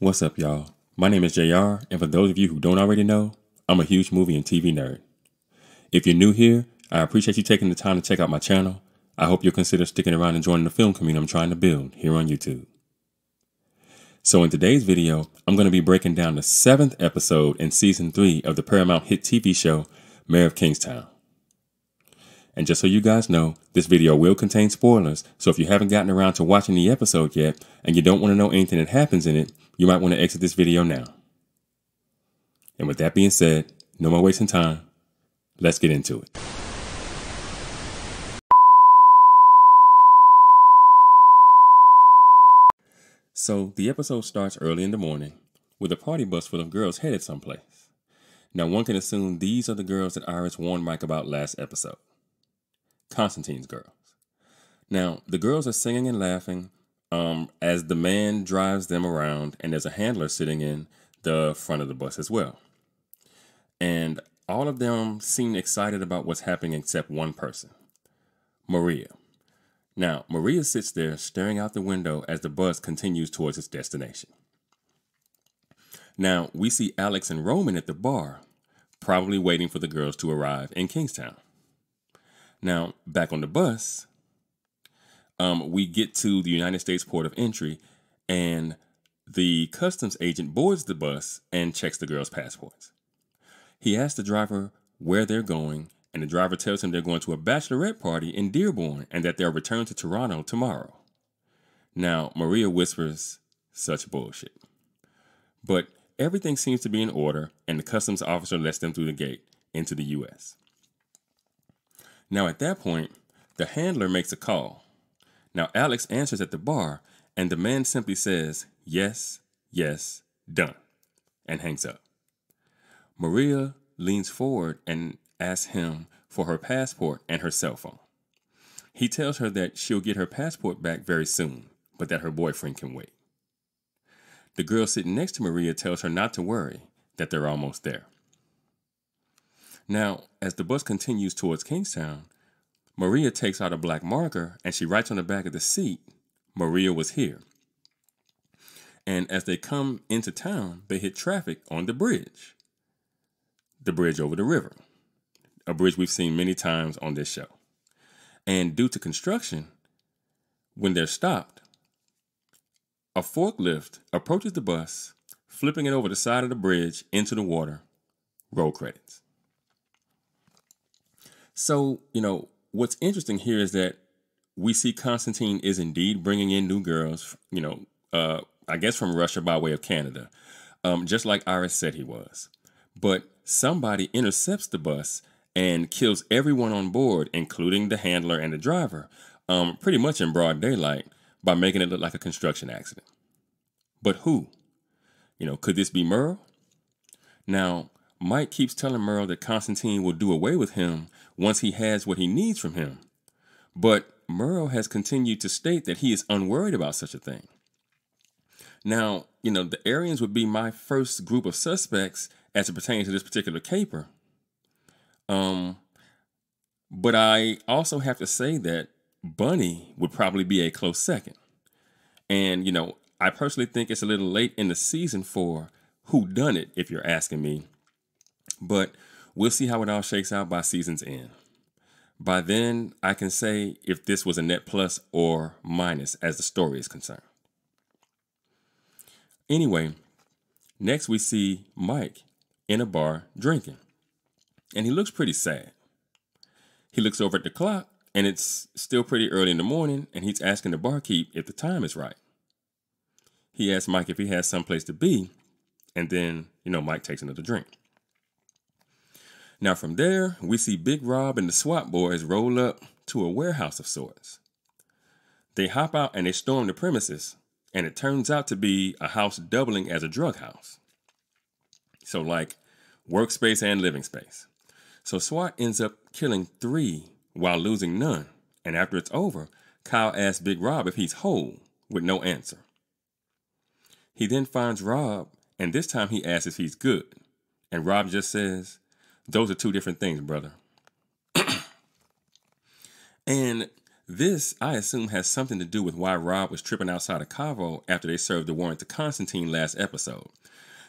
What's up, y'all? My name is JR, and for those of you who don't already know, I'm a huge movie and TV nerd. If you're new here, I appreciate you taking the time to check out my channel. I hope you'll consider sticking around and joining the film community I'm trying to build here on YouTube. So in today's video, I'm going to be breaking down the 7th episode in Season 3 of the Paramount hit TV show, Mayor of Kingstown. And just so you guys know, this video will contain spoilers, so if you haven't gotten around to watching the episode yet, and you don't want to know anything that happens in it, you might want to exit this video now. And with that being said, no more wasting time, let's get into it. So the episode starts early in the morning with a party bus full of girls headed someplace. Now one can assume these are the girls that Iris warned Mike about last episode. Constantine's girls. Now, the girls are singing and laughing as the man drives them around, and there's a handler sitting in the front of the bus as well. And all of them seem excited about what's happening except one person, Maria. Now, Maria sits there staring out the window as the bus continues towards its destination. Now, we see Alex and Roman at the bar, probably waiting for the girls to arrive in Kingstown. Now, back on the bus, we get to the United States port of entry, and the customs agent boards the bus and checks the girls' passports. He asks the driver where they're going, and the driver tells him they're going to a bachelorette party in Dearborn and that they'll return to Toronto tomorrow. Now, Maria whispers, "Such bullshit." But everything seems to be in order, and the customs officer lets them through the gate into the U.S. Now, at that point, the handler makes a call. Now, Alex answers at the bar, and the man simply says, "Yes, yes, done," and hangs up. Maria leans forward and asks him for her passport and her cell phone. He tells her that she'll get her passport back very soon, but that her boyfriend can wait. The girl sitting next to Maria tells her not to worry, that they're almost there. Now, as the bus continues towards Kingstown, Maria takes out a black marker and she writes on the back of the seat, "Maria was here." And as they come into town, they hit traffic on the bridge over the river, a bridge we've seen many times on this show. And due to construction, when they're stopped, a forklift approaches the bus, flipping it over the side of the bridge into the water. Roll credits. So, what's interesting here is that we see Constantine is indeed bringing in new girls, I guess from Russia by way of Canada, just like Iris said he was. But somebody intercepts the bus and kills everyone on board, including the handler and the driver, pretty much in broad daylight by making it look like a construction accident. But who? Could this be Merle? Now, Mike keeps telling Merle that Constantine will do away with him once he has what he needs from him. But Merle has continued to state that he is unworried about such a thing. Now, the Aryans would be my first group of suspects as it pertains to this particular caper. But I also have to say that Bunny would probably be a close second. And, I personally think it's a little late in the season for whodunit, if you're asking me. But we'll see how it all shakes out by season's end. By then, I can say if this was a net plus or minus as the story is concerned. Anyway, next we see Mike in a bar drinking. And he looks pretty sad. He looks over at the clock, and it's still pretty early in the morning, and he's asking the barkeep if the time is right. He asks Mike if he has someplace to be, and then, Mike takes another drink. Now from there, we see Big Rob and the SWAT boys roll up to a warehouse of sorts. They hop out and they storm the premises, and it turns out to be a house doubling as a drug house. So like workspace and living space. So SWAT ends up killing 3 while losing none. And after it's over, Kyle asks Big Rob if he's whole, with no answer. He then finds Rob, and this time he asks if he's good. And Rob just says, "Those are 2 different things, brother." And This, I assume, has something to do with why Rob was tripping outside of Cavo after they served the warrant to Constantine last episode.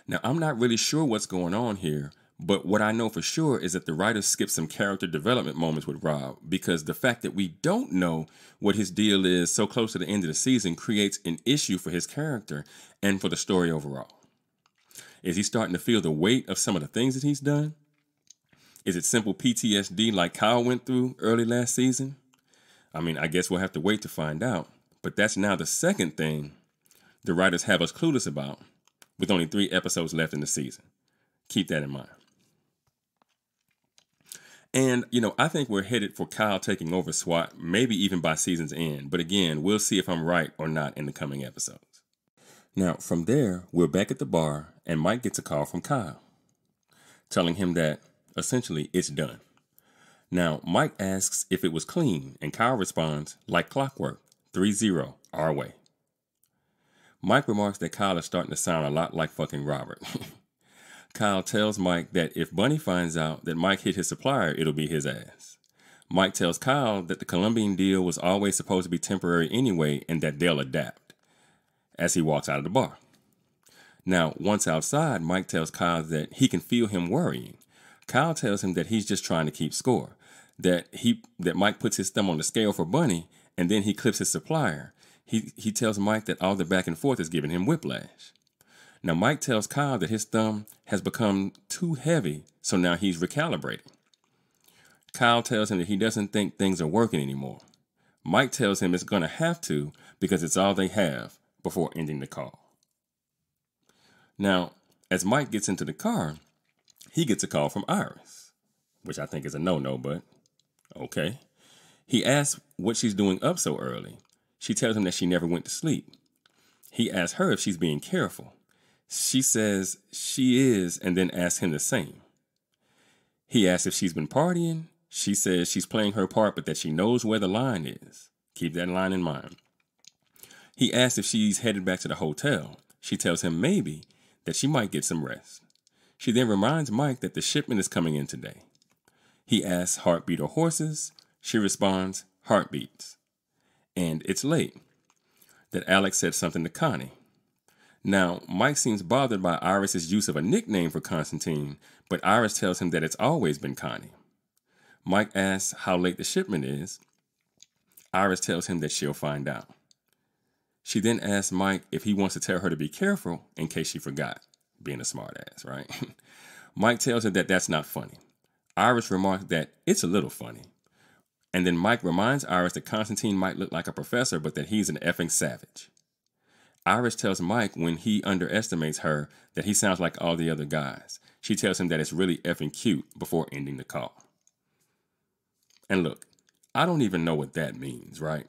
Now, I'm not really sure what's going on here, but what I know for sure is that the writers skipped some character development moments with Rob, because the fact that we don't know what his deal is so close to the end of the season creates an issue for his character and for the story overall. Is he starting to feel the weight of some of the things that he's done? Is it simple PTSD like Kyle went through early last season? I mean, I guess we'll have to wait to find out, but that's now the second thing the writers have us clueless about, with only 3 episodes left in the season. Keep that in mind. And, I think we're headed for Kyle taking over SWAT, maybe even by season's end. But again, we'll see if I'm right or not in the coming episodes. Now, from there, we're back at the bar, and Mike gets a call from Kyle, telling him that, essentially, it's done. Now, Mike asks if it was clean, and Kyle responds, like clockwork, 3-0, our way. Mike remarks that Kyle is starting to sound a lot like fucking Robert. Kyle tells Mike that if Bunny finds out that Mike hit his supplier, it'll be his ass. Mike tells Kyle that the Colombian deal was always supposed to be temporary anyway and that they'll adapt, as he walks out of the bar. Now, once outside, Mike tells Kyle that he can feel him worrying. Kyle tells him that he's just trying to keep score, that Mike puts his thumb on the scale for Bunny and then he clips his supplier. He tells Mike that all the back and forth is giving him whiplash. Now, Mike tells Kyle that his thumb has become too heavy, so now he's recalibrating. Kyle tells him that he doesn't think things are working anymore. Mike tells him it's going to have to because it's all they have before ending the call. Now, as Mike gets into the car, he gets a call from Iris, which I think is a no-no, but okay. He asks what she's doing up so early. She tells him that she never went to sleep. He asks her if she's being careful. She says she is, and then asks him the same. He asks if she's been partying. She says she's playing her part, but that she knows where the line is. Keep that line in mind. He asks if she's headed back to the hotel. She tells him maybe that she might get some rest. She then reminds Mike that the shipment is coming in today. He asks heartbeat or horses. She responds heartbeats. And it's late. That Alex said something to Connie. Now, Mike seems bothered by Iris's use of a nickname for Constantine, but Iris tells him that it's always been Connie. Mike asks how late the shipment is. Iris tells him that she'll find out. She then asks Mike if he wants to tell her to be careful in case she forgot, being a smartass, right? Mike tells her that that's not funny. Iris remarks that it's a little funny. And then Mike reminds Iris that Constantine might look like a professor, but that he's an effing savage. Iris tells Mike when he underestimates her that he sounds like all the other guys. She tells him that it's really effing cute before ending the call. And look, I don't even know what that means, right?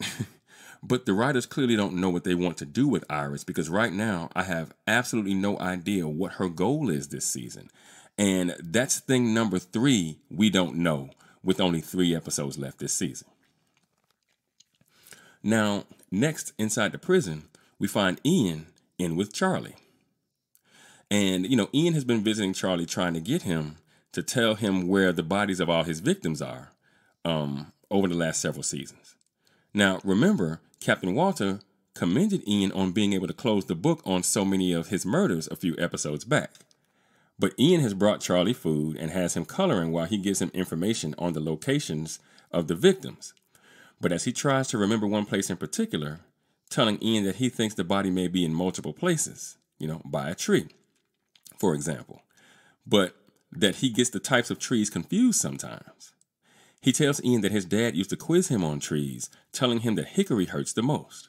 But the writers clearly don't know what they want to do with Iris, because right now I have absolutely no idea what her goal is this season. And that's thing number 3 we don't know, with only 3 episodes left this season. Now, next, inside the prison, we find Ian in with Charlie. And, Ian has been visiting Charlie, trying to get him to tell him where the bodies of all his victims are over the last several seasons. Now, remember, Captain Walter commended Ian on being able to close the book on so many of his murders a few episodes back. But Ian has brought Charlie food and has him coloring while he gives him information on the locations of the victims. But as he tries to remember one place in particular, telling Ian that he thinks the body may be in multiple places, by a tree, for example, but that he gets the types of trees confused sometimes. He tells Ian that his dad used to quiz him on trees, telling him that hickory hurts the most.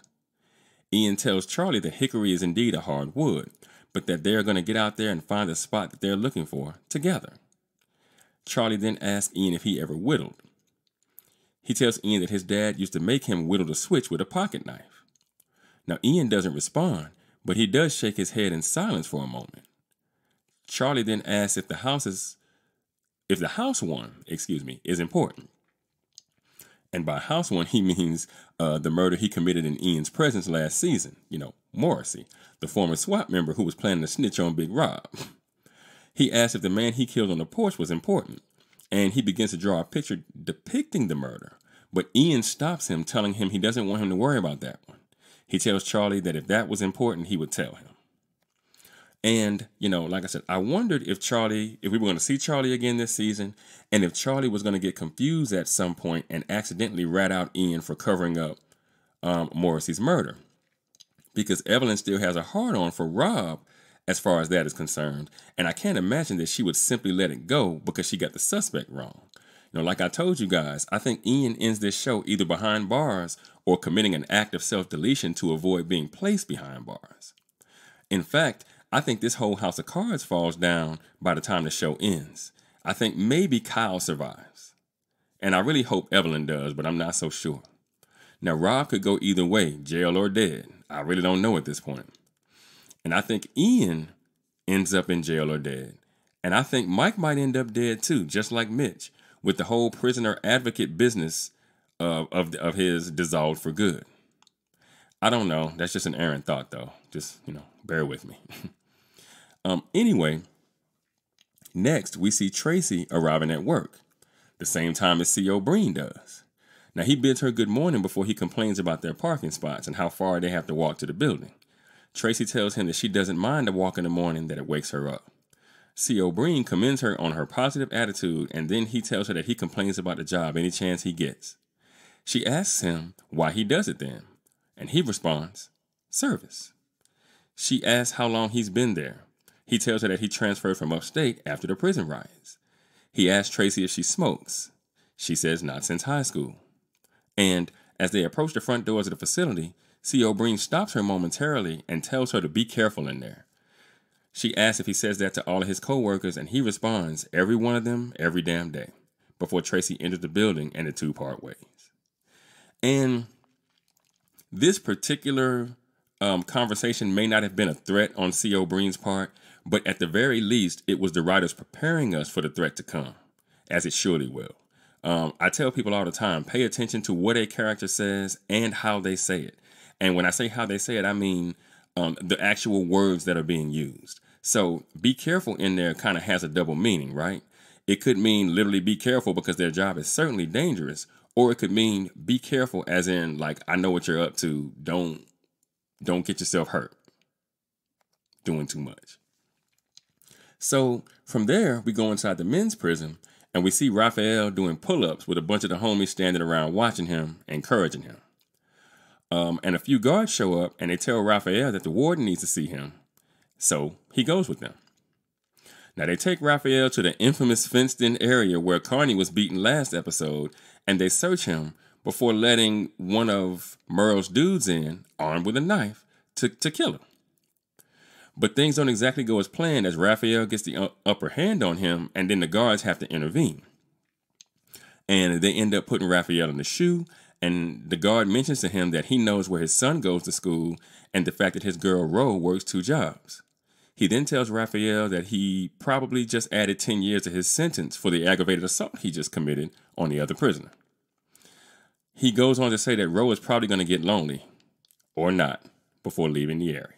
Ian tells Charlie that hickory is indeed a hard wood, but that they're going to get out there and find the spot that they're looking for together. Charlie then asks Ian if he ever whittled. He tells Ian that his dad used to make him whittle the switch with a pocket knife. Now, Ian doesn't respond, but he does shake his head in silence for a moment. Charlie then asks if the house one is important. And by house one, he means the murder he committed in Ian's presence last season. Morrissey, the former SWAT member who was planning to snitch on Big Rob. He asks if the man he killed on the porch was important, and he begins to draw a picture depicting the murder, But Ian stops him, telling him he doesn't want him to worry about that one. He tells Charlie that if that was important, he would tell him. And, like I said, I wondered if we were going to see Charlie again this season, and if Charlie was going to get confused at some point and accidentally rat out Ian for covering up Morrissey's murder. Because Evelyn still has a hard-on for Rob as far as that is concerned, and I can't imagine that she would simply let it go because she got the suspect wrong. Like I told you guys, I think Ian ends this show either behind bars or committing an act of self-deletion to avoid being placed behind bars. In fact, I think this whole house of cards falls down by the time the show ends. I think maybe Kyle survives. And I really hope Evelyn does, but I'm not so sure. Now, Rob could go either way, jail or dead. I really don't know at this point. And I think Ian ends up in jail or dead. And I think Mike might end up dead too, just like Mitch, with the whole prisoner advocate business of his dissolved for good. I don't know. That's just an errant thought, though. Just, bear with me. Anyway, next we see Tracy arriving at work, the same time as C.O. Breen does. Now, he bids her good morning before he complains about their parking spots and how far they have to walk to the building. Tracy tells him that she doesn't mind the walk in the morning, that it wakes her up. C.O. Breen commends her on her positive attitude, and then he tells her that he complains about the job any chance he gets. She asks him why he does it then, and he responds, service. She asks how long he's been there. He tells her that he transferred from upstate after the prison riots. He asks Tracy if she smokes. She says not since high school. And as they approach the front doors of the facility, C.O. Breen stops her momentarily and tells her to be careful in there. She asks if he says that to all of his co-workers, and he responds, every one of them, every damn day, before Tracy enters the building and the two part ways. And this particular conversation may not have been a threat on C.O. Breen's part, but at the very least, it was the writers preparing us for the threat to come, as it surely will. I tell people all the time, pay attention to what a character says and how they say it. And when I say how they say it, I mean the actual words that are being used. So be careful in there kind of has a double meaning, right? It could mean literally be careful because their job is certainly dangerous, or it could mean be careful as in like, I know what you're up to. Don't get yourself hurt doing too much. So from there, we go inside the men's prison and we see Raphael doing pull-ups with a bunch of the homies standing around watching him, encouraging him. And a few guards show up and they tell Raphael that the warden needs to see him. So he goes with them. Now they take Raphael to the infamous fenced-in area where Carney was beaten last episode, and they search him before letting one of Merle's dudes in, armed with a knife, to kill him. But things don't exactly go as planned as Raphael gets the upper hand on him, and then the guards have to intervene. And they end up putting Raphael in the shoe, and the guard mentions to him that he knows where his son goes to school and the fact that his girl Ro works 2 jobs. He then tells Raphael that he probably just added 10 years to his sentence for the aggravated assault he just committed on the other prisoner. He goes on to say that Ro is probably going to get lonely, or not, before leaving the area.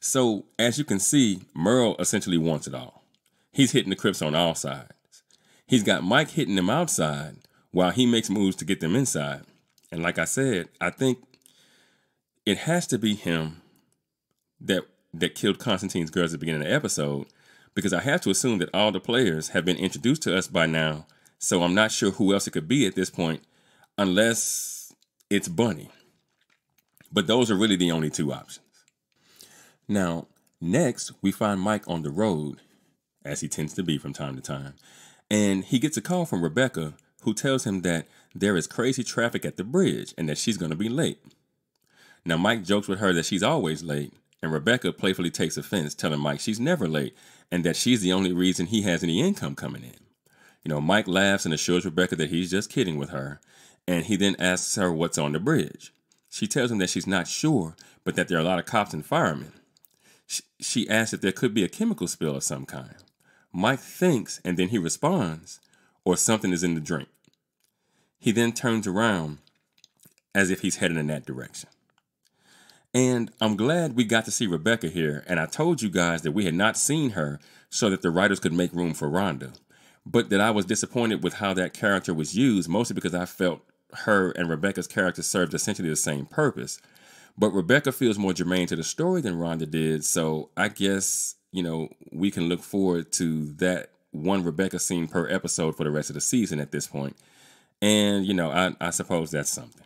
So, as you can see, Merle essentially wants it all. He's hitting the Crips on all sides. He's got Mike hitting them outside while he makes moves to get them inside. And like I said, I think it has to be him that killed Constantine's girls at the beginning of the episode, because I have to assume that all the players have been introduced to us by now, so I'm not sure who else it could be at this point, unless it's Bunny. But those are really the only 2 options. Now, next, we find Mike on the road, as he tends to be from time to time, and he gets a call from Rebecca, who tells him that there is crazy traffic at the bridge and that she's going to be late. Now, Mike jokes with her that she's always late, and Rebecca playfully takes offense, telling Mike she's never late and that she's the only reason he has any income coming in. Mike laughs and assures Rebecca that he's just kidding with her, and he then asks her what's on the bridge. She tells him that she's not sure, but that there are a lot of cops and firemen. She asks if there could be a chemical spill of some kind. Mike thinks, and then he responds, or something is in the drink. He then turns around as if he's heading in that direction. And I'm glad we got to see Rebecca here, and I told you guys that we had not seen her so that the writers could make room for Rhonda. but that I was disappointed with how that character was used, mostly because I felt her and Rebecca's character served essentially the same purpose. But Rebecca feels more germane to the story than Rhonda did, so I guess, we can look forward to that one Rebecca scene per episode for the rest of the season at this point. And, I suppose that's something.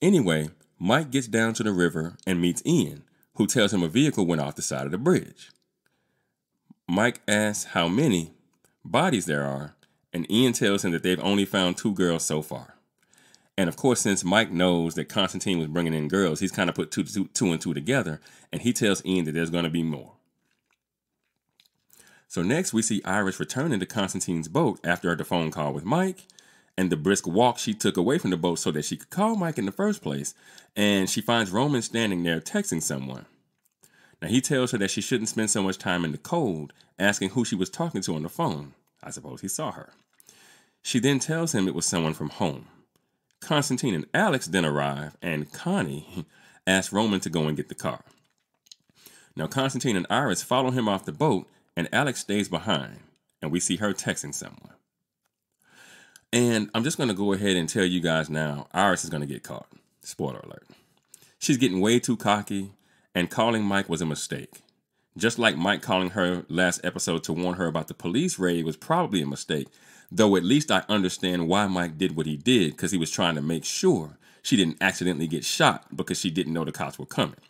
Anyway, Mike gets down to the river and meets Ian, who tells him a vehicle went off the side of the bridge. Mike asks how many bodies there are, and Ian tells him that they've only found 2 girls so far. And of course, since Mike knows that Constantine was bringing in girls, he's kind of put two and two together, and he tells Ian that there's going to be more. So next, we see Iris returning to Constantine's boat after the phone call with Mike, and the brisk walk she took away from the boat so that she could call Mike in the first place, and she finds Roman standing there texting someone. Now, he tells her that she shouldn't spend so much time in the cold, asking who she was talking to on the phone. I suppose he saw her. She then tells him it was someone from home. Constantine and Alex then arrive, and Connie asks Roman to go and get the car. Now, Constantine and Iris follow him off the boat, and Alex stays behind, and we see her texting someone. And I'm just going to go ahead and tell you guys now, Iris is going to get caught. Spoiler alert. She's getting way too cocky, and calling Mike was a mistake. Just like Mike calling her last episode to warn her about the police raid was probably a mistake, though at least I understand why Mike did what he did, because he was trying to make sure she didn't accidentally get shot because she didn't know the cops were coming.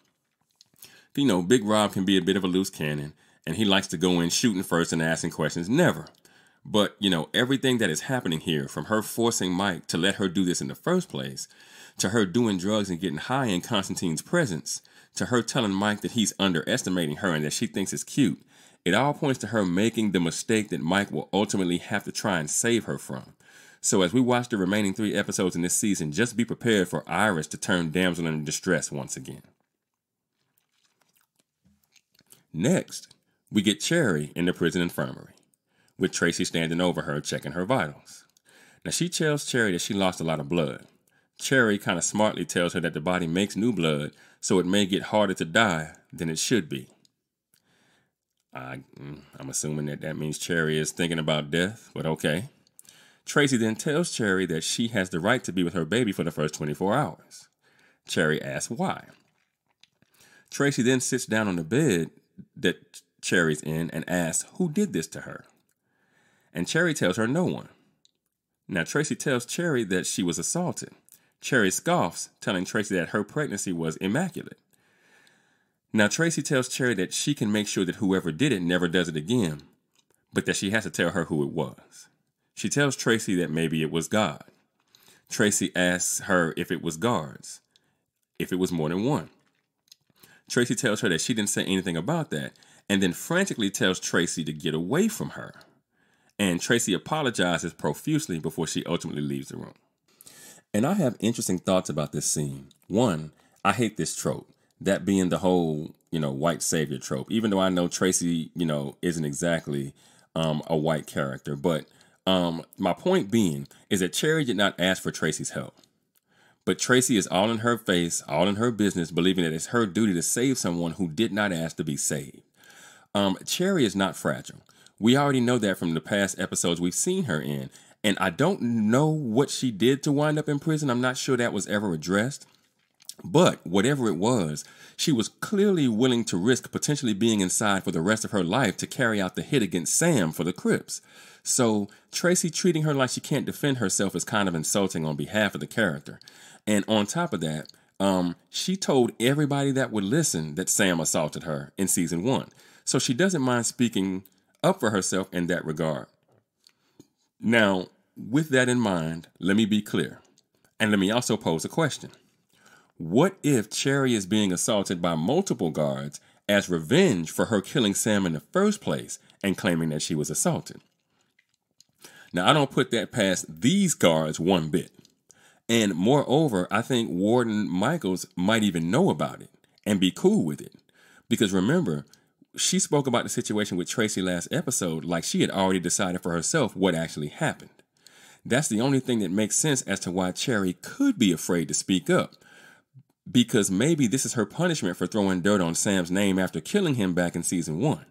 Big Rob can be a bit of a loose cannon, and he likes to go in shooting first and asking questions never. But, everything that is happening here, from her forcing Mike to let her do this in the first place, to her doing drugs and getting high in Constantine's presence, to her telling Mike that he's underestimating her and that she thinks it's cute, it all points to her making the mistake that Mike will ultimately have to try and save her from. So as we watch the remaining 3 episodes in this season, just be prepared for Iris to turn damsel in distress once again. Next, we get Cherry in the prison infirmary, with Tracy standing over her checking her vitals. Now, she tells Cherry that she lost a lot of blood. Cherry kind of smartly tells her that the body makes new blood, so it may get harder to die than it should be. I'm assuming that means Cherry is thinking about death, but okay. Tracy then tells Cherry that she has the right to be with her baby for the first 24 hours. Cherry asks why. Tracy then sits down on the bed that Cherry's in and asks who did this to her. And Cherry tells her no one. Now, Tracy tells Cherry that she was assaulted. Cherry scoffs, telling Tracy that her pregnancy was immaculate. Now, Tracy tells Cherry that she can make sure that whoever did it never does it again, but that she has to tell her who it was. She tells Tracy that maybe it was God. Tracy asks her if it was guards, if it was more than one. Tracy tells her that she didn't say anything about that, and then frantically tells Tracy to get away from her. And Tracy apologizes profusely before she ultimately leaves the room. And I have interesting thoughts about this scene. One, I hate this trope. That being the whole, white savior trope. Even though I know Tracy, isn't exactly a white character. But my point being is that Cherry did not ask for Tracy's help. But Tracy is all in her face, all in her business, believing that it's her duty to save someone who did not ask to be saved. Cherry is not fragile. We already know that from the past episodes we've seen her in. And I don't know what she did to wind up in prison. I'm not sure that was ever addressed. But whatever it was, she was clearly willing to risk potentially being inside for the rest of her life to carry out the hit against Sam for the Crips. So Tracy treating her like she can't defend herself is kind of insulting on behalf of the character. And on top of that, she told everybody that would listen that Sam assaulted her in season 1. So she doesn't mind speaking up for herself in that regard. Now, with that in mind, let me be clear. And let me also pose a question. What if Cherry is being assaulted by multiple guards as revenge for her killing Sam in the first place and claiming that she was assaulted? Now, I don't put that past these guards one bit. And moreover, I think Warden Michaels might even know about it and be cool with it. Because remember, she spoke about the situation with Tracy last episode like she had already decided for herself what actually happened. That's the only thing that makes sense as to why Cherry could be afraid to speak up. Because maybe this is her punishment for throwing dirt on Sam's name after killing him back in season 1.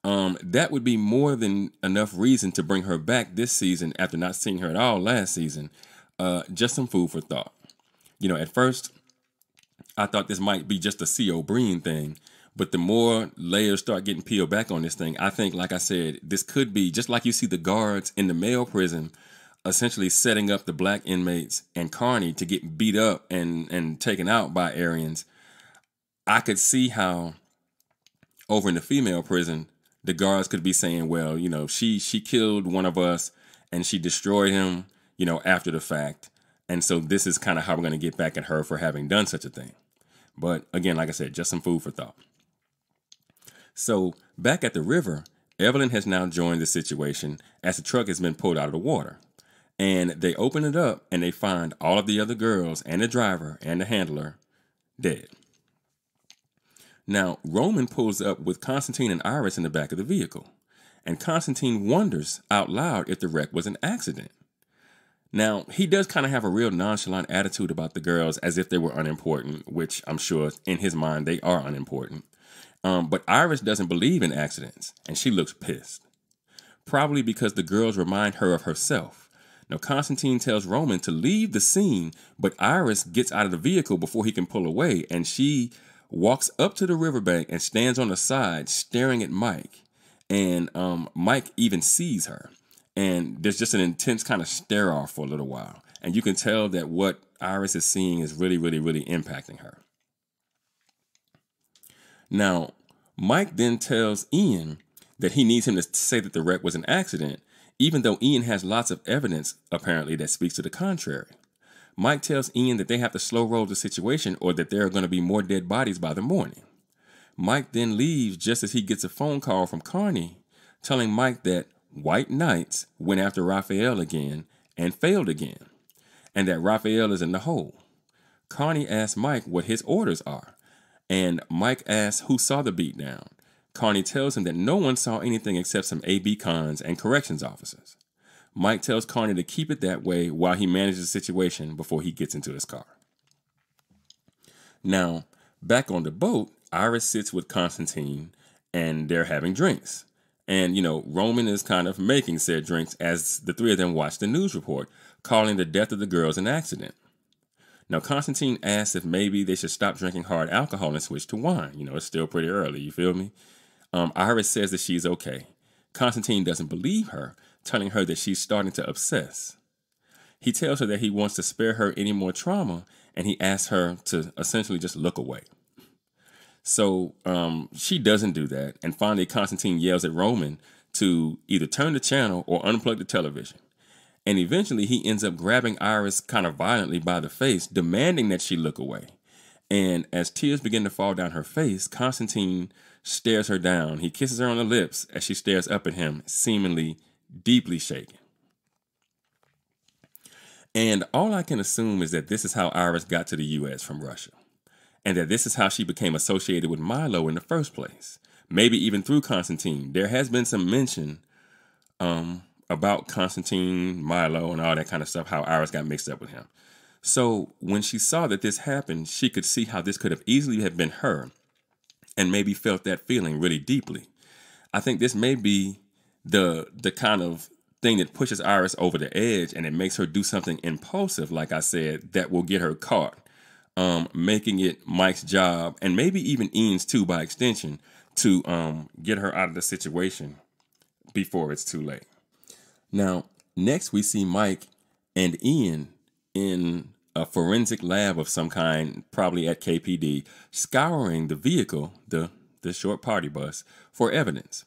That would be more than enough reason to bring her back this season after not seeing her at all last season. Just some food for thought. At first, I thought this might be just a C.O. Breen thing, but the more layers start getting peeled back on this thing, I think, like I said, this could be just like you see the guards in the male prison essentially setting up the black inmates and Carney to get beat up and taken out by Aryans. I could see how over in the female prison, the guards could be saying, well, she killed one of us and she destroyed him, after the fact. And so this is kind of how we're going to get back at her for having done such a thing. But again, like I said, just some food for thought. So back at the river, Evelyn has now joined the situation as the truck has been pulled out of the water. And they open it up and they find all of the other girls and the driver and the handler dead. Now, Roman pulls up with Constantine and Iris in the back of the vehicle. And Constantine wonders out loud if the wreck was an accident. Now, he does kind of have a real nonchalant attitude about the girls as if they were unimportant, which I'm sure in his mind they are unimportant. But Iris doesn't believe in accidents, and she looks pissed. Probably because the girls remind her of herself. Now, Constantine tells Roman to leave the scene, but Iris gets out of the vehicle before he can pull away, and she walks up to the riverbank and stands on the side staring at Mike. And Mike even sees her. And there's just an intense kind of stare off for a little while. And you can tell that what Iris is seeing is really, really, really impacting her. Now, Mike then tells Ian that he needs him to say that the wreck was an accident, even though Ian has lots of evidence, apparently, that speaks to the contrary. Mike tells Ian that they have to slow roll the situation or that there are going to be more dead bodies by the morning. Mike then leaves just as he gets a phone call from Carney telling Mike that White Knights went after Raphael again and failed again, and that Raphael is in the hole. Carney asks Mike what his orders are, and Mike asks who saw the beatdown. Carney tells him that no one saw anything except some AB cons and corrections officers. Mike tells Carney to keep it that way while he manages the situation before he gets into his car. Now, back on the boat, Iris sits with Constantine, and they're having drinks. And, Roman is kind of making said drinks as the three of them watch the news report, calling the death of the girls an accident. Now, Constantine asks if maybe they should stop drinking hard alcohol and switch to wine. It's still pretty early, you feel me? Iris says that she's okay. Constantine doesn't believe her, telling her that she's starting to obsess. He tells her that he wants to spare her any more trauma, and he asks her to essentially just look away. So she doesn't do that, and finally Constantine yells at Roman to either turn the channel or unplug the television. And eventually he ends up grabbing Iris kind of violently by the face, demanding that she look away. And as tears begin to fall down her face, Constantine stares her down. He kisses her on the lips as she stares up at him, seemingly deeply shaken. And all I can assume is that this is how Iris got to the U.S. from Russia. And that this is how she became associated with Milo in the first place. Maybe even through Constantine. There has been some mention about Constantine, Milo, and all that kind of stuff, how Iris got mixed up with him. So when she saw that this happened, she could see how this could have easily have been her and maybe felt that feeling really deeply. I think this may be the kind of thing that pushes Iris over the edge and it makes her do something impulsive, like I said, that will get her caught. Making it Mike's job, and maybe even Ian's too by extension, to get her out of the situation before it's too late. Now, next we see Mike and Ian in a forensic lab of some kind, probably at KPD, scouring the vehicle, the short party bus, for evidence.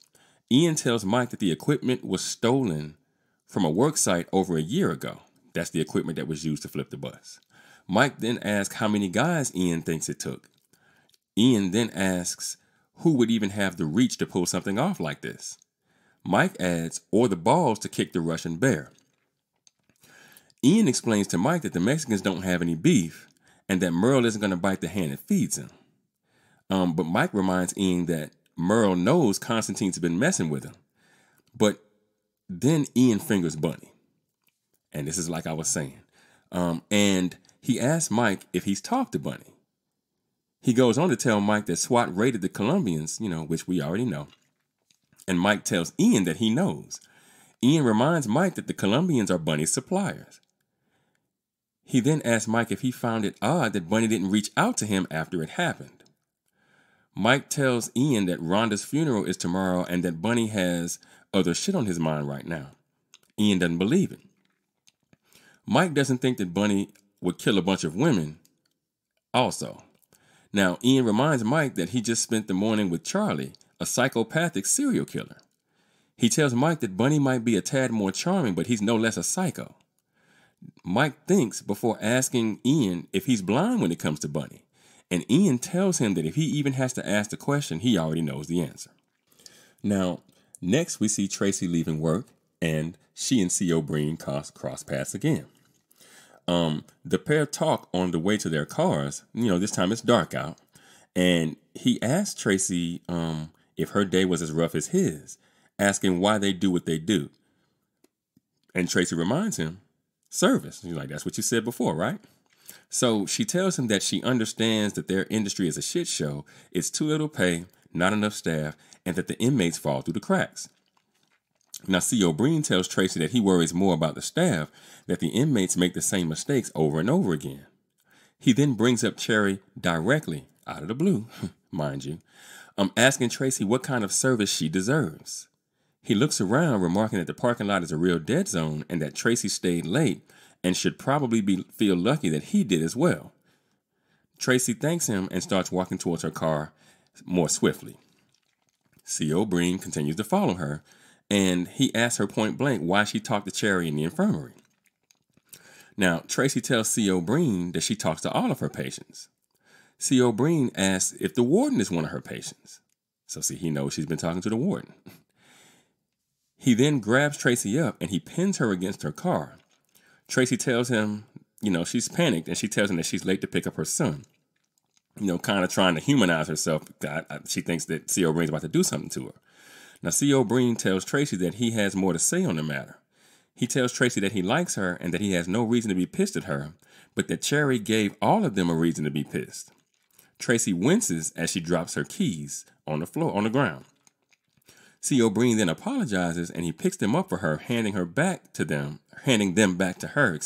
Ian tells Mike that the equipment was stolen from a work site over a year ago. That's the equipment that was used to flip the bus. Mike then asks how many guys Ian thinks it took. Ian then asks who would even have the reach to pull something off like this. Mike adds, or the balls to kick the Russian bear. Ian explains to Mike that the Mexicans don't have any beef and that Merle isn't going to bite the hand that feeds him. But Mike reminds Ian that Merle knows Constantine's been messing with him. But then Ian fingers Bunny. And this is like I was saying. And he asks Mike if he's talked to Bunny. He goes on to tell Mike that SWAT raided the Colombians, which we already know. And Mike tells Ian that he knows. Ian reminds Mike that the Colombians are Bunny's suppliers. He then asks Mike if he found it odd that Bunny didn't reach out to him after it happened. Mike tells Ian that Rhonda's funeral is tomorrow and that Bunny has other shit on his mind right now. Ian doesn't believe it. Mike doesn't think that Bunny would kill a bunch of women also. Now, Ian reminds Mike that he just spent the morning with Charlie, a psychopathic serial killer. He tells Mike that Bunny might be a tad more charming, but he's no less a psycho. Mike thinks before asking Ian if he's blind when it comes to Bunny, and Ian tells him that if he even has to ask the question, he already knows the answer. Now, next we see Tracy leaving work, and she and C.O. Breen cross paths again. The pair talk on the way to their cars. This time it's dark out, and he asks Tracy if her day was as rough as his, asking why they do what they do. And Tracy reminds him, service. He's like, that's what you said before, right? So she tells him that she understands that their industry is a shit show, it's too little pay, not enough staff, and that the inmates fall through the cracks. Now, C.O. Breen tells Tracy that he worries more about the staff, that the inmates make the same mistakes over and over again. He then brings up Cherry directly, out of the blue, mind you, asking Tracy what kind of service she deserves. He looks around, remarking that the parking lot is a real dead zone and that Tracy stayed late and should probably feel lucky that he did as well. Tracy thanks him and starts walking towards her car more swiftly. C.O. Breen continues to follow her, and he asks her point blank why she talked to Cherry in the infirmary. Now, Tracy tells C.O. Breen that she talks to all of her patients. C.O. Breen asks if the warden is one of her patients. So see, he knows she's been talking to the warden. He then grabs Tracy up and he pins her against her car. Tracy tells him, she's panicked, and she tells him that she's late to pick up her son. Kind of trying to humanize herself. She thinks that C.O. Breen's about to do something to her. Now, C.O. Breen tells Tracy that he has more to say on the matter. He tells Tracy that he likes her and that he has no reason to be pissed at her, but that Cherry gave all of them a reason to be pissed. Tracy winces as she drops her keys on the ground. C.O. Breen then apologizes and he picks them up for her, handing them back to her,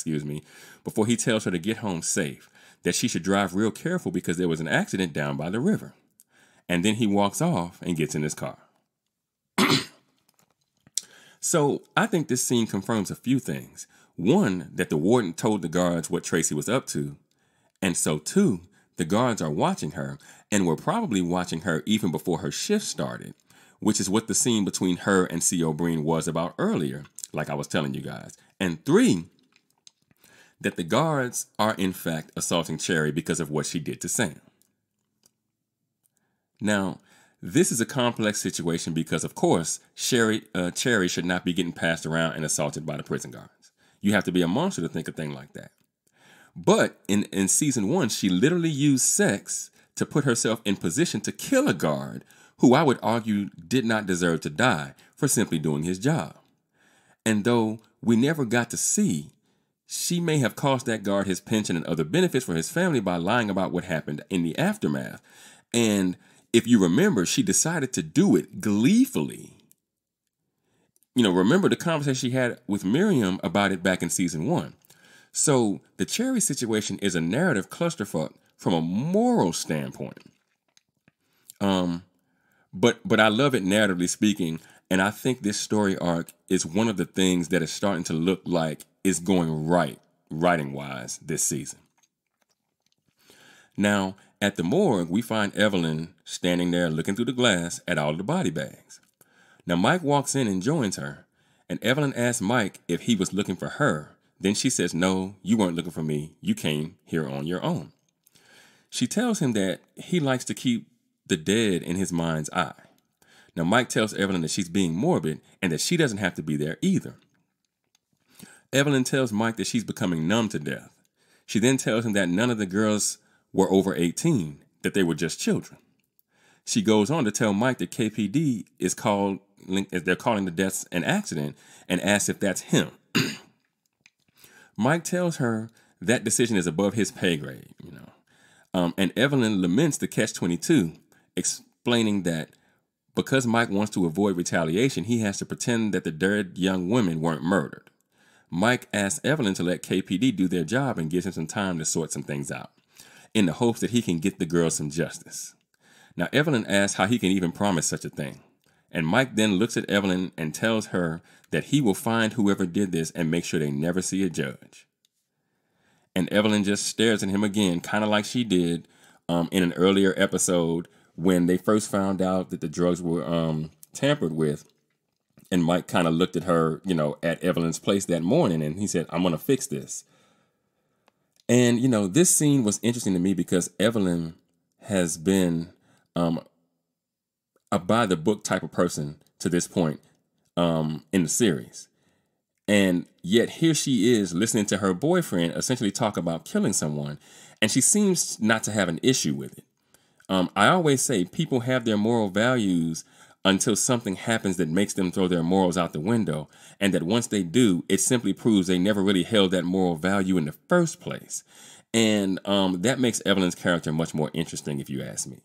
before he tells her to get home safe, that she should drive real careful because there was an accident down by the river. And then he walks off and gets in his car. So I think this scene confirms a few things. One, that the warden told the guards what Tracy was up to. And so two, the guards are watching her and were probably watching her even before her shift started, which is what the scene between her and C.O. Breen was about earlier, like I was telling you guys. And three, that the guards are in fact assaulting Cherry because of what she did to Sam. Now, this is a complex situation because, of course, Cherry should not be getting passed around and assaulted by the prison guards. You have to be a monster to think a thing like that. But in season 1, she literally used sex to put herself in position to kill a guard who I would argue did not deserve to die for simply doing his job. And though we never got to see, she may have cost that guard his pension and other benefits for his family by lying about what happened in the aftermath. And if you remember, she decided to do it gleefully. Remember the conversation she had with Miriam about it back in season 1. So the Cherry situation is a narrative clusterfuck from a moral standpoint. But I love it narratively speaking, and I think this story arc is one of the things that is starting to look like it's going right, writing-wise, this season. Now, at the morgue, we find Evelyn standing there looking through the glass at all the body bags. Now, Mike walks in and joins her, and Evelyn asks Mike if he was looking for her. Then she says, no, you weren't looking for me. You came here on your own. She tells him that he likes to keep the dead in his mind's eye. Now, Mike tells Evelyn that she's being morbid and that she doesn't have to be there either. Evelyn tells Mike that she's becoming numb to death. She then tells him that none of the girls were over 18, that they were just children. She goes on to tell Mike that KPD they're calling the deaths an accident, and asks if that's him. Mike tells her that decision is above his pay grade, and Evelyn laments the catch-22, explaining that Because Mike wants to avoid retaliation, he has to pretend that the dead young women weren't murdered. Mike asks Evelyn to let KPD do their job and gives him some time to sort some things out, in the hopes that he can get the girls some justice. Now, Evelyn asks how he can even promise such a thing. And Mike then looks at Evelyn and tells her that he will find whoever did this and make sure they never see a judge. And Evelyn just stares at him again, kind of like she did in an earlier episode when they first found out that the drugs were tampered with. And Mike kind of looked at her, at Evelyn's place that morning, and he said, "I'm going to fix this." And, this scene was interesting to me because Evelyn has been a by-the-book type of person to this point in the series. And yet here she is listening to her boyfriend essentially talk about killing someone, and she seems not to have an issue with it. I always say people have their moral values until something happens that makes them throw their morals out the window, and that once they do, it simply proves they never really held that moral value in the first place. And that makes Evelyn's character much more interesting, if you ask me.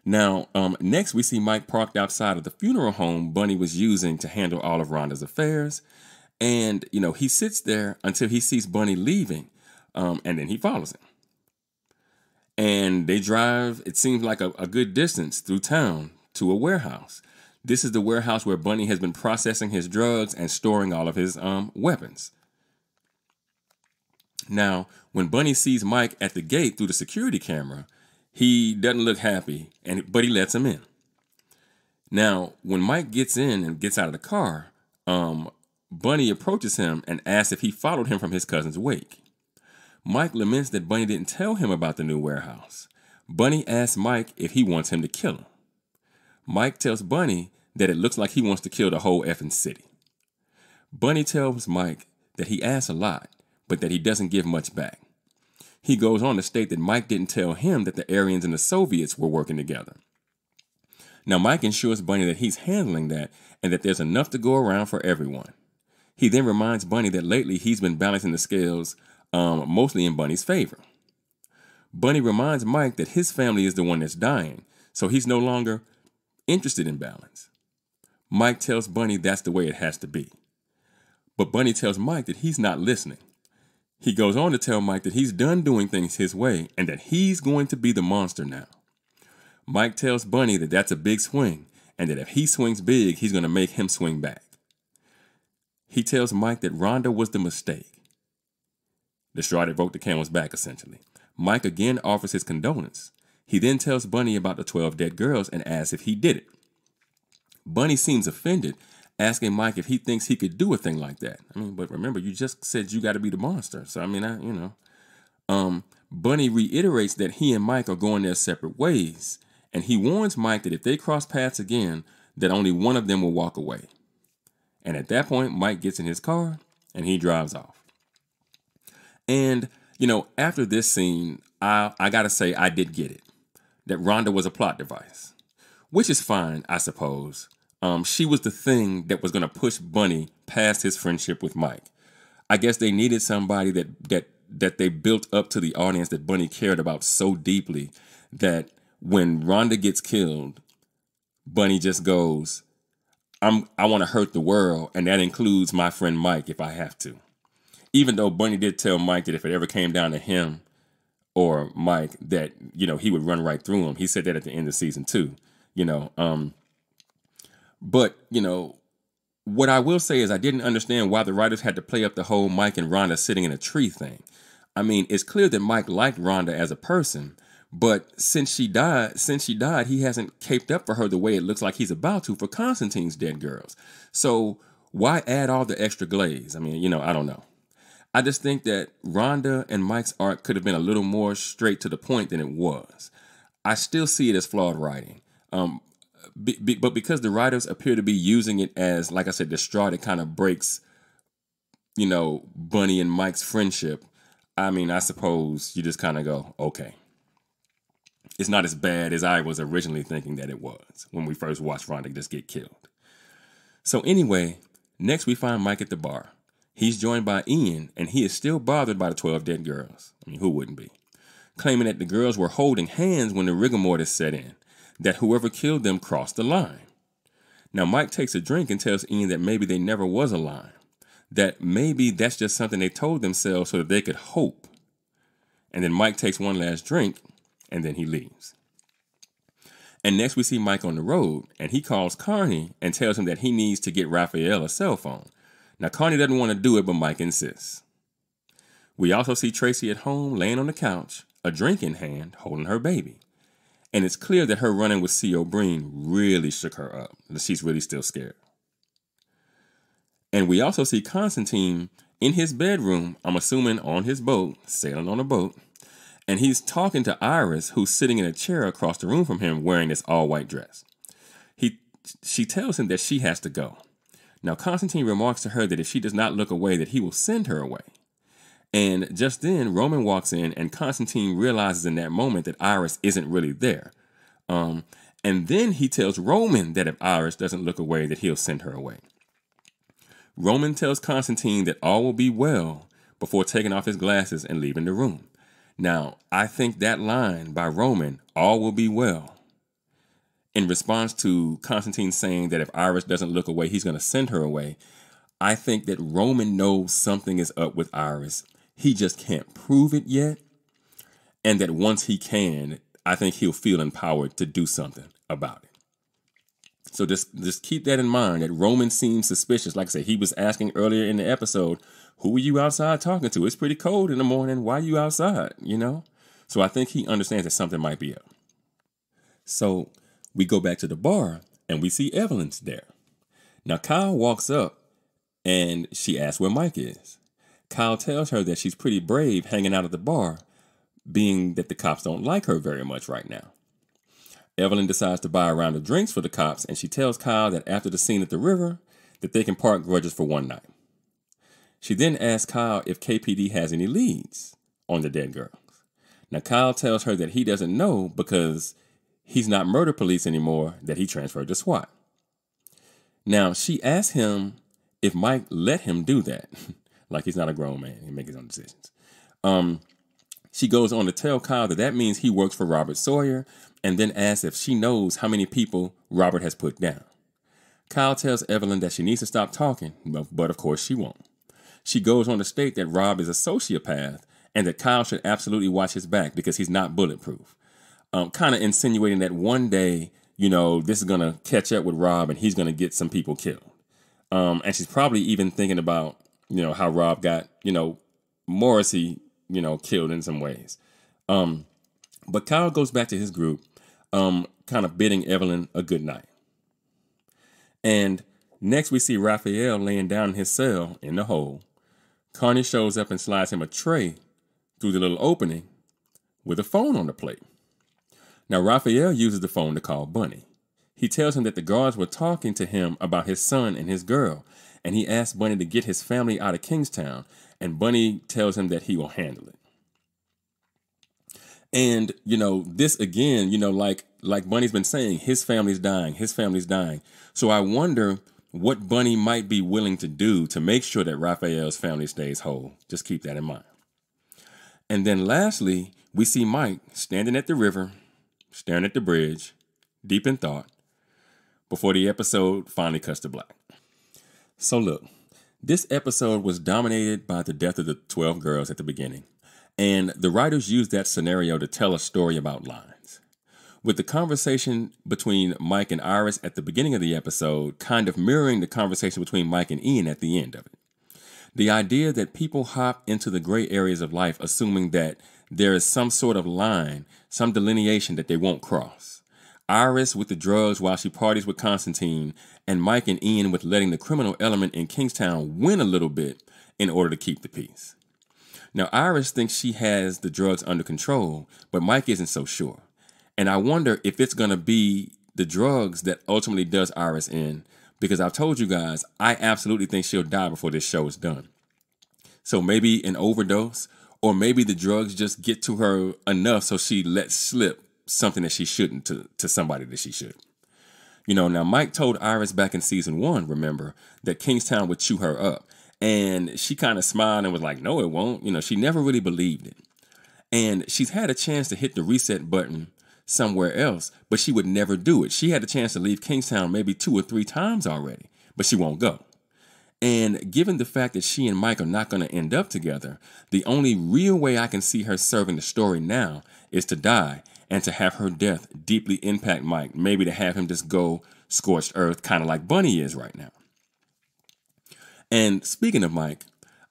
Now, next we see Mike parked outside of the funeral home Bunny was using to handle all of Rhonda's affairs. And, he sits there until he sees Bunny leaving, and then he follows him. And they drive, it seems like a good distance through town to a warehouse. This is the warehouse where Bunny has been processing his drugs and storing all of his weapons. Now, when Bunny sees Mike at the gate through the security camera, he doesn't look happy, but he lets him in. Now, when Mike gets in and gets out of the car, Bunny approaches him and asks if he followed him from his cousin's wake. Mike laments that Bunny didn't tell him about the new warehouse. Bunny asks Mike if he wants him to kill him. Mike tells Bunny that it looks like he wants to kill the whole effing city. Bunny tells Mike that he asks a lot, but that he doesn't give much back. He goes on to state that Mike didn't tell him that the Aryans and the Soviets were working together. Now, Mike assures Bunny that he's handling that and that there's enough to go around for everyone. He then reminds Bunny that lately he's been balancing the scales mostly in Bunny's favor. Bunny reminds Mike that his family is the one that's dying, so he's no longer interested in balance. Mike tells Bunny that's the way it has to be. But Bunny tells Mike that he's not listening. He goes on to tell Mike that he's done doing things his way and that he's going to be the monster now. Mike tells Bunny that that's a big swing and that if he swings big, he's going to make him swing back. He tells Mike that Rhonda was the mistake. The straw that broke the camel's back, essentially. Mike again offers his condolence. He then tells Bunny about the 12 dead girls and asks if he did it. Bunny seems offended, asking Mike if he thinks he could do a thing like that. But remember, you just said you got to be the monster. So, Bunny reiterates that he and Mike are going their separate ways, and he warns Mike that if they cross paths again, that only one of them will walk away. And at that point, Mike gets in his car and he drives off. And, after this scene, I got to say I did get it. That Rhonda was a plot device. Which is fine, I suppose. She was the thing that was going to push Bunny past his friendship with Mike. I guess they needed somebody that they built up to the audience that Bunny cared about so deeply that when Rhonda gets killed, Bunny just goes, I want to hurt the world, and that includes my friend Mike if I have to. Even though Bunny did tell Mike that if it ever came down to him or Mike, that, he would run right through him. He said that at the end of season 2, But, what I will say is I didn't understand why the writers had to play up the whole Mike and Rhonda sitting in a tree thing. It's clear that Mike liked Rhonda as a person, but since she died, he hasn't caped up for her the way it looks like he's about to for Constantine's dead girls. So why add all the extra glaze? I don't know. I just think that Rhonda and Mike's arc could have been a little more straight to the point than it was. I still see it as flawed writing. But because the writers appear to be using it as, like I said, the straw that kind of breaks, Bunny and Mike's friendship, I suppose you just kind of go, okay. It's not as bad as I was originally thinking that it was when we first watched Rhonda just get killed. So anyway, next we find Mike at the bar. He's joined by Ian, and he is still bothered by the 12 dead girls. Who wouldn't be? Claiming that the girls were holding hands when the rigor mortis set in. that whoever killed them crossed the line. Now, Mike takes a drink and tells Ian that maybe there never was a line, that maybe that's just something they told themselves so that they could hope. And then Mike takes one last drink, and then he leaves. And next we see Mike on the road, and he calls Carney and tells him that he needs to get Raphael a cell phone. Now, Carney doesn't want to do it, but Mike insists. We also see Tracy at home, laying on the couch, a drink in hand, holding her baby. And it's clear that her running with C.O. Breen really shook her up, that she's really still scared. And we also see Constantine in his bedroom, I'm assuming on his boat, sailing on a boat, and he's talking to Iris, who's sitting in a chair across the room from him wearing this all-white dress. She tells him that she has to go. Now, Constantine remarks to her that if she does not look away, that he will send her away. And just then, Roman walks in, and Constantine realizes in that moment that Iris isn't really there. And then he tells Roman that if Iris doesn't look away, that he'll send her away. Roman tells Constantine that all will be well before taking off his glasses and leaving the room. Now, I think that line by Roman, all will be well, in response to Constantine saying that if Iris doesn't look away, he's going to send her away, I think that Roman knows something is up with Iris. He just can't prove it yet. And that once he can, I think he'll feel empowered to do something about it. So just keep that in mind, that Roman seems suspicious. Like I said, he was asking earlier in the episode, who are you outside talking to? It's pretty cold in the morning. Why are you outside? So I think he understands that something might be up. So we go back to the bar and we see Evelyn's there. Now Kyle walks up and she asks where Mike is. Kyle tells her that she's pretty brave hanging out at the bar, being that the cops don't like her very much right now. Evelyn decides to buy a round of drinks for the cops, and she tells Kyle that after the scene at the river, that they can park grudges for one night. She then asks Kyle if KPD has any leads on the dead girls. Now, Kyle tells her that he doesn't know because he's not murder police anymore, that he transferred to SWAT. Now, she asks him if Mike let him do that, like he's not a grown man and make his own decisions. She goes on to tell Kyle that means he works for Robert Sawyer, and then asks if she knows how many people Robert has put down. Kyle tells Evelyn that she needs to stop talking, but of course she won't. She goes on to state that Rob is a sociopath and that Kyle should absolutely watch his back because he's not bulletproof. Kind of insinuating that one day, this is going to catch up with Rob and he's going to get some people killed. And she's probably even thinking about, how Rob got, Morrissey, killed in some ways. But Kyle goes back to his group, kind of bidding Evelyn a good night. And next we see Raphael laying down in his cell in the hole. Carney shows up and slides him a tray through the little opening with a phone on the plate. Now Raphael uses the phone to call Bunny. He tells him that the guards were talking to him about his son and his girl, and he asks Bunny to get his family out of Kingstown, and Bunny tells him that he will handle it. And, this again, like Bunny's been saying, his family's dying. So I wonder what Bunny might be willing to do to make sure that Raphael's family stays whole. Just keep that in mind. And then lastly, we see Mike standing at the river, staring at the bridge, deep in thought, before the episode finally cuts to black. So look, this episode was dominated by the death of the 12 girls at the beginning. And the writers used that scenario to tell a story about lines. With the conversation between Mike and Iris at the beginning of the episode kind of mirroring the conversation between Mike and Ian at the end of it. The idea that people hop into the gray areas of life assuming that there is some sort of line, some delineation that they won't cross. Iris with the drugs while she parties with Constantine, and Mike and Ian with letting the criminal element in Kingstown win a little bit in order to keep the peace. Now, Iris thinks she has the drugs under control, but Mike isn't so sure. And I wonder if it's going to be the drugs that ultimately does Iris in, because I've told you guys, I absolutely think she'll die before this show is done. So maybe an overdose, or maybe the drugs just get to her enough so she lets slip something that she shouldn't to somebody that she should. Now Mike told Iris back in season 1, remember, that Kingstown would chew her up. And she kind of smiled and was like, no, it won't. She never really believed it. And she's had a chance to hit the reset button somewhere else, but she would never do it. She had the chance to leave Kingstown maybe 2 or 3 times already, but she won't go. And given the fact that she and Mike are not going to end up together, the only real way I can see her serving the story now is to die and to have her death deeply impact Mike, maybe to have him just go scorched earth, kind of like Bunny is right now. And speaking of Mike,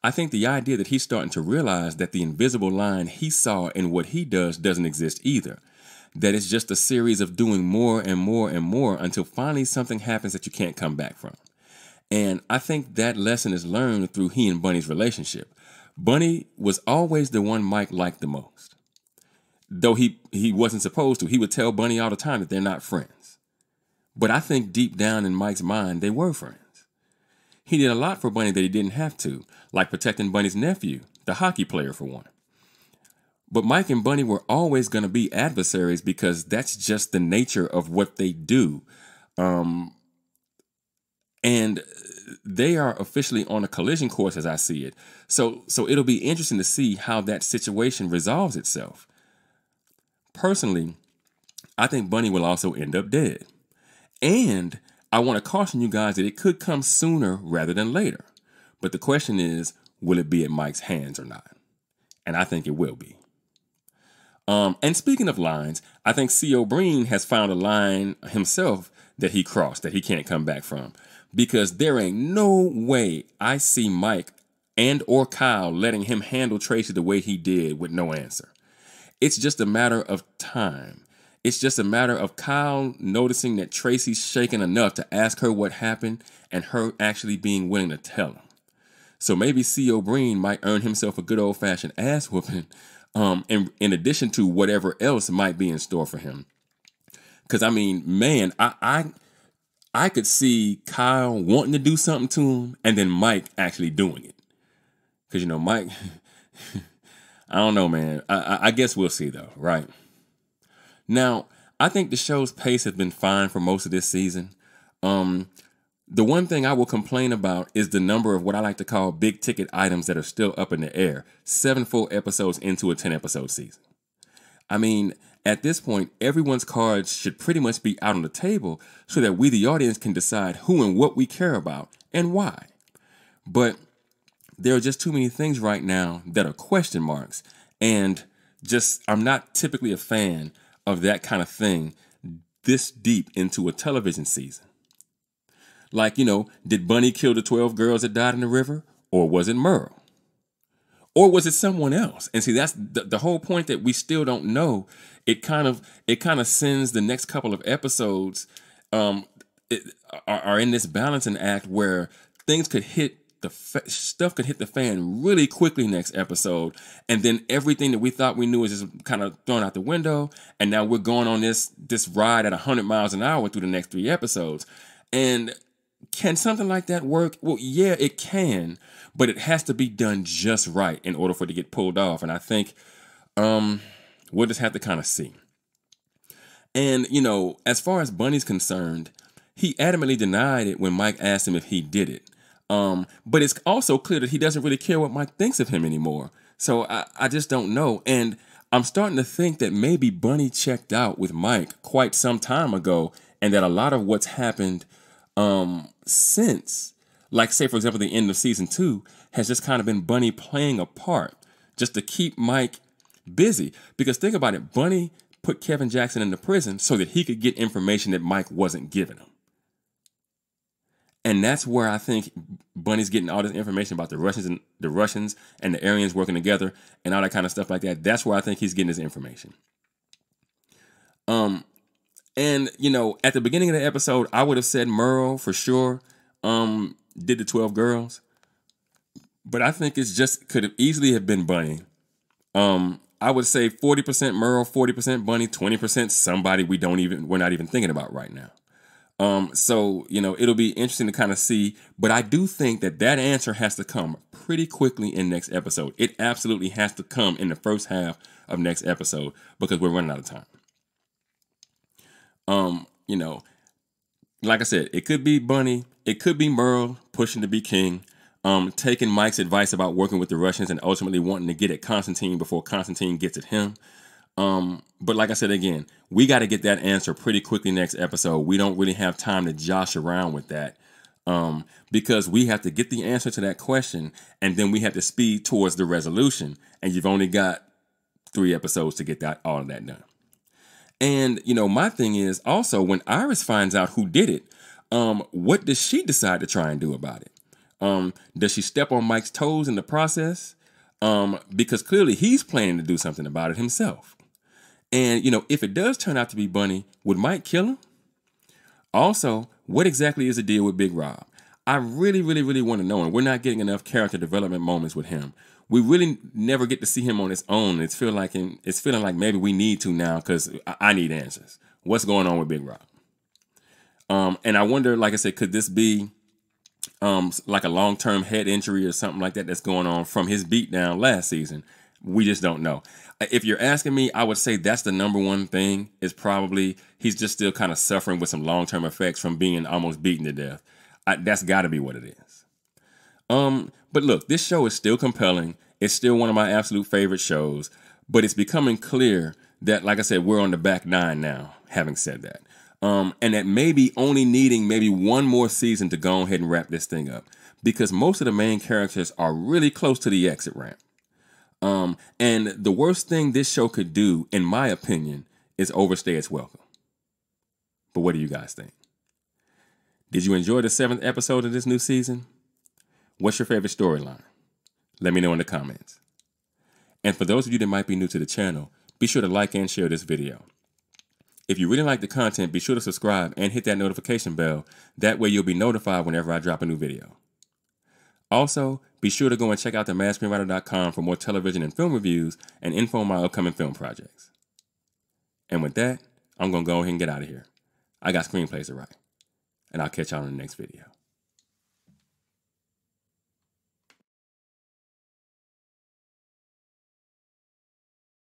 I think the idea that he's starting to realize that the invisible line he saw in what he does doesn't exist either. That it's just a series of doing more and more and more until finally something happens that you can't come back from. And I think that lesson is learned through he and Bunny's relationship. Bunny was always the one Mike liked the most. Though he wasn't supposed to. He would tell Bunny all the time that they're not friends. But I think deep down in Mike's mind, they were friends. He did a lot for Bunny that he didn't have to, like protecting Bunny's nephew, the hockey player for one. But Mike and Bunny were always going to be adversaries because that's just the nature of what they do. And they are officially on a collision course as I see it. So it'll be interesting to see how that situation resolves itself. Personally, I think Bunny will also end up dead. And I want to caution you guys that it could come sooner rather than later. But the question is, will it be at Mike's hands or not? And I think it will be. And speaking of lines, I think C.O. Breen has found a line himself that he crossed, that he can't come back from. Because there ain't no way I see Mike and or Kyle letting him handle Tracy the way he did with no answer. It's just a matter of time. It's just a matter of Kyle noticing that Tracy's shaken enough to ask her what happened and her actually being willing to tell him. So maybe C.O. Breen might earn himself a good old-fashioned ass whooping in addition to whatever else might be in store for him. Because, I mean, man, I could see Kyle wanting to do something to him and then Mike actually doing it. Because, you know, Mike, I don't know, man. I guess we'll see, though, right? Now, I think the show's pace has been fine for most of this season. The one thing I will complain about is the number of what I like to call big ticket items that are still up in the air, 7 full episodes into a 10-episode season. I mean, at this point, everyone's cards should pretty much be out on the table so that we, the audience, can decide who and what we care about and why. But there are just too many things right now that are question marks, and just I'm not typically a fan of that kind of thing this deep into a television season. Like, you know, did Bunny kill the 12 girls that died in the river? Or was it Merle? Or was it someone else? And see, that's the whole point, that we still don't know. It kind of sends the next couple of episodes are in this balancing act where things could hit stuff could hit the fan really quickly next episode, and then everything that we thought we knew is just kind of thrown out the window, and now we're going on this ride at 100 miles an hour through the next 3 episodes. And can something like that work? Well, yeah, it can, but it has to be done just right in order for it to get pulled off. And I think we'll just have to kind of see. And, you know, as far as Bunny's concerned, he adamantly denied it when Mike asked him if he did it. But it's also clear that he doesn't really care what Mike thinks of him anymore. So I just don't know. And I'm starting to think that maybe Bunny checked out with Mike quite some time ago, and that a lot of what's happened since, like, say, for example, the end of season 2, has just kind of been Bunny playing a part just to keep Mike busy. Because think about it, Bunny put Kevin Jackson into prison so that he could get information that Mike wasn't giving him. And that's where I think Bunny's getting all this information about the Russians and the Aryans working together and all that kind of stuff like that. That's where I think he's getting his information. And, you know, at the beginning of the episode, I would have said Merle for sure did the 12 girls. But I think could have easily have been Bunny. I would say 40% Merle, 40% Bunny, 20% somebody we're not even thinking about right now. So, you know, it'll be interesting to kind of see, but I do think that answer has to come pretty quickly in next episode. It absolutely has to come in the first half of next episode because we're running out of time. You know, like I said, it could be Bunny, it could be Merle pushing to be king, taking Mike's advice about working with the Russians and ultimately wanting to get at Constantine before Constantine gets at him. But like I said again, we got to get that answer pretty quickly next episode. We don't really have time to josh around with that. Because we have to get the answer to that question, and then we have to speed towards the resolution. And you've only got 3 episodes to get all of that done. And, my thing is also when Iris finds out who did it, what does she decide to try and do about it? Does she step on Mike's toes in the process? Because clearly he's planning to do something about it himself. And, if it does turn out to be Bunny, would Mike kill him? Also, what exactly is the deal with Big Rob? I really, really, really want to know, and we're not getting enough character development moments with him. We really never get to see him on his own. It's feeling like maybe we need to now because I need answers. What's going on with Big Rob? And I wonder, like I said, could this be like a long-term head injury or something like that that's going on from his beatdown last season? We just don't know. If you're asking me, I would say that's the number one thing is probably he's just still kind of suffering with some long-term effects from being almost beaten to death. That's got to be what it is. But look, this show is still compelling. It's still one of my absolute favorite shows, but it's becoming clear that, like I said, we're on the back 9 now, having said that. And that maybe only needing maybe one more season to go ahead and wrap this thing up because most of the main characters are really close to the exit ramp. And the worst thing this show could do, in my opinion, is overstay its welcome. But what do you guys think? Did you enjoy the 7th episode of this new season? What's your favorite storyline? Let me know in the comments. And for those of you that might be new to the channel, be sure to like and share this video. If you really like the content, be sure to subscribe and hit that notification bell. That way you'll be notified whenever I drop a new video. Also, be sure to go and check out themaskscreenwriter.com for more television and film reviews and info on my upcoming film projects. And with that, I'm going to go ahead and get out of here. I got screenplays to write. And I'll catch y'all in the next video.